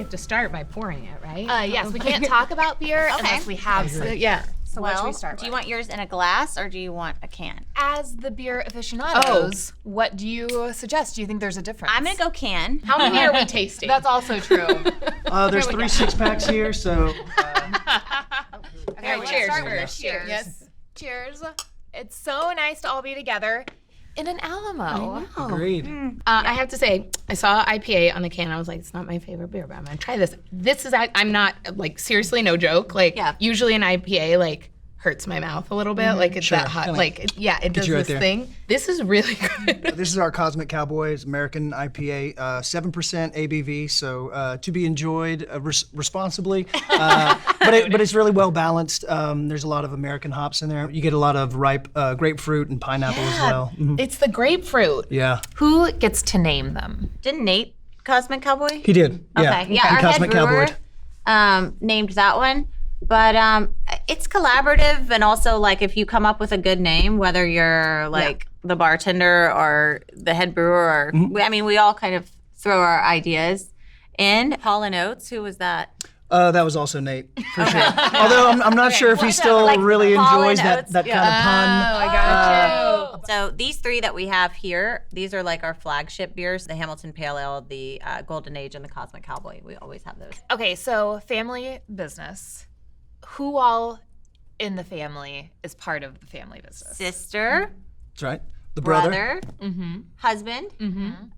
have to start by pouring it, right? Yes, we can't talk about beer unless we have some. Yeah. So what should we start do you want yours in a glass or do you want a can? As the beer aficionados, what do you suggest? Do you think there's a difference? I'm gonna go can. How many are we tasting? That's also true. There's 3 6-packs here, so. Okay, cheers. Cheers. Yes. Cheers. It's so nice to all be together in an Alamo. Agreed. I have to say, I saw IPA on the can. I was like, it's not my favorite beer, but I'm gonna try this. This is, I'm not, like, seriously, no joke. Like, usually an IPA, like, hurts my mouth a little bit. Like, it's that hot. Like, it does this thing. This is really good. This is our Cosmic Cowboys American IPA, 7% ABV, so to be enjoyed responsibly. But it's really well balanced. There's a lot of American hops in there. You get a lot of ripe grapefruit and pineapple as well. It's the grapefruit. Yeah. Who gets to name them? Didn't Nate Cosmic Cowboy? He did. Yeah. Okay. Yeah, our Cosmic head brewer Cowboy. named that one. But it's collaborative, and also, like, if you come up with a good name, whether you're like the bartender or the head brewer, or I mean, we all kind of throw our ideas in. Hall & Oates, who was that? That was also Nate, for sure. Although I'm not sure if he still really enjoys that kind of pun. Oh, I got you. So these 3 that we have here, these are like our flagship beers: the Hamilton Pale Ale, the Golden Age, and the Cosmic Cowboy. We always have those. Okay, so family business. Who all in the family is part of the family business? Sister. That's right. The brother. Husband,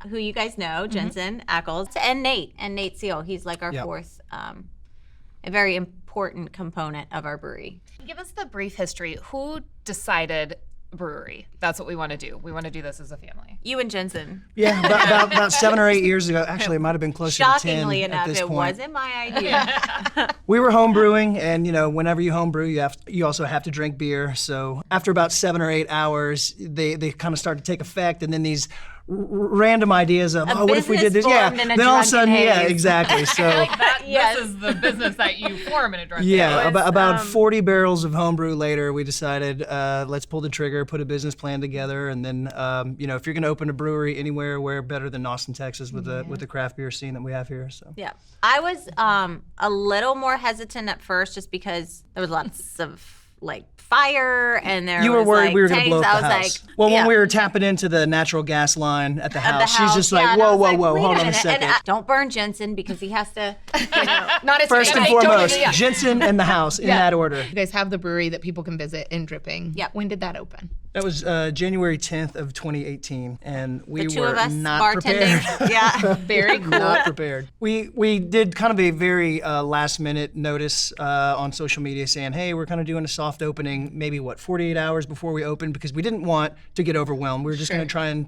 who you guys know, Jensen Eklz, and Nate Seal. He's like our 4th, a very important component of our brewery. Give us the brief history. Who decided brewery? That's what we want to do. We want to do this as a family. You and Jensen. Yeah, about 7 or 8 years ago. Actually, it might have been closer to 10 Shockingly at enough, this it point. wasn't my idea. We were home brewing, and whenever you home brew, you also have to drink beer. So after about 7 or 8 hours, they kind of start to take effect, and then these random ideas of, what if we did this? Yeah, then all of a sudden, exactly. So This is the business that you form in a drunk about 40 barrels of homebrew later, we decided let's pull the trigger, put a business plan together, and then if you're going to open a brewery anywhere, where better than Austin, Texas, with the craft beer scene that we have here. So I was a little more hesitant at first, just because there was lots of fire, and there you were was worried we were going to tanks. blow up the I house. was when we were tapping into the natural gas line at the house, she's just like, whoa, wait hold on a minute. second. And, don't burn Jensen, because he has to, Not as First and foremost, Jensen and the house, in that order. You guys have the brewery that people can visit in Dripping. Yep. When did that open? That was January 10th of 2018, and we the 2 were of us not bartending. prepared. Very cool. Not prepared. We did kind of a very last minute notice on social media saying, hey, we're kind of doing a soft opening, maybe 48 hours before we opened, because we didn't want to get overwhelmed. We were just going to try and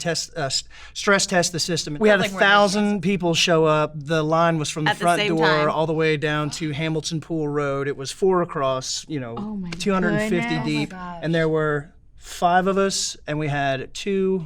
stress test the system. We had 1,000 people show up. The line was from the front door all the way down to Hamilton Pool Road. It was 4 across, 250 deep, and there were 5 of us, and we had 2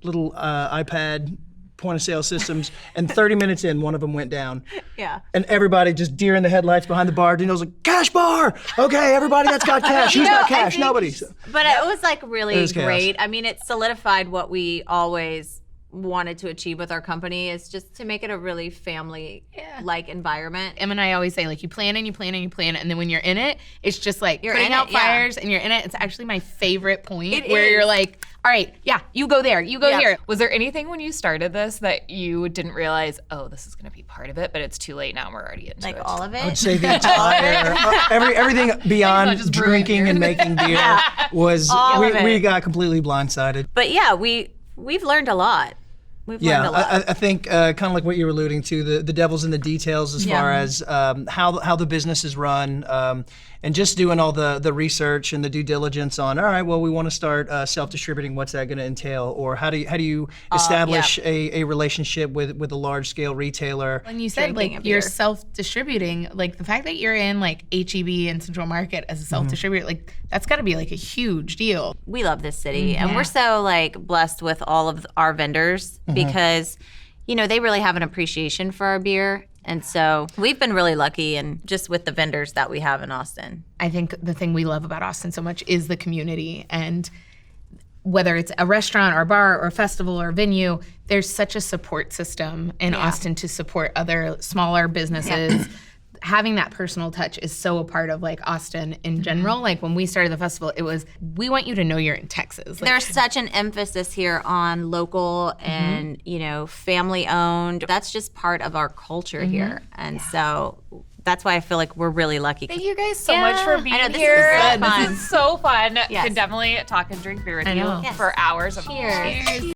little iPad point-of-sale systems, and 30 minutes in, one of them went down. Yeah. And everybody just deer in the headlights behind the bar. Dino's like, cash bar! Okay, everybody that's got cash. Who's got cash? Nobody. But it was really was great. I mean, it solidified what we always wanted to achieve with our company, is just to make it a really family-like environment. Em and I always say, you plan and you plan and you plan, and then when you're in it, it's just You're putting in out it, yeah. fires, and you're in it. It's actually my favorite point, It where is. you're like, all right, you go there, you go here. Was there anything when you started this that you didn't realize, this is going to be part of it, but it's too late now and we're already into it? All of it? I would say the entire, everything beyond drinking and making beer was, we got completely blindsided. But we've learned a lot. We've learned a lot. I think kind of like what you were alluding to, the devil's in the details as far as how the business is run, and just doing all the research and the due diligence on, all right, well, we want to start self-distributing. What's that going to entail? Or how do you establish a relationship with a large-scale retailer? When you said you're self-distributing, the fact that you're in HEB and Central Market as a self-distributor, that's got to be a huge deal. We love this city, and we're so blessed with all of our vendors, because they really have an appreciation for our beer. And so we've been really lucky, and just with the vendors that we have in Austin. I think the thing we love about Austin so much is the community, and whether it's a restaurant or bar or festival or venue, there's such a support system in Austin to support other smaller businesses. Having that personal touch is so a part of like Austin in general. Like when we started the festival, it was, we want you to know you're in Texas. Like, there's such an emphasis here on local and, you know, family owned. That's just part of our culture here. And so that's why I feel like we're really lucky. Thank you guys so much for being this here. is so fun. This is so fun. Yes. Can definitely talk and drink beer with you know. for hours of Cheers.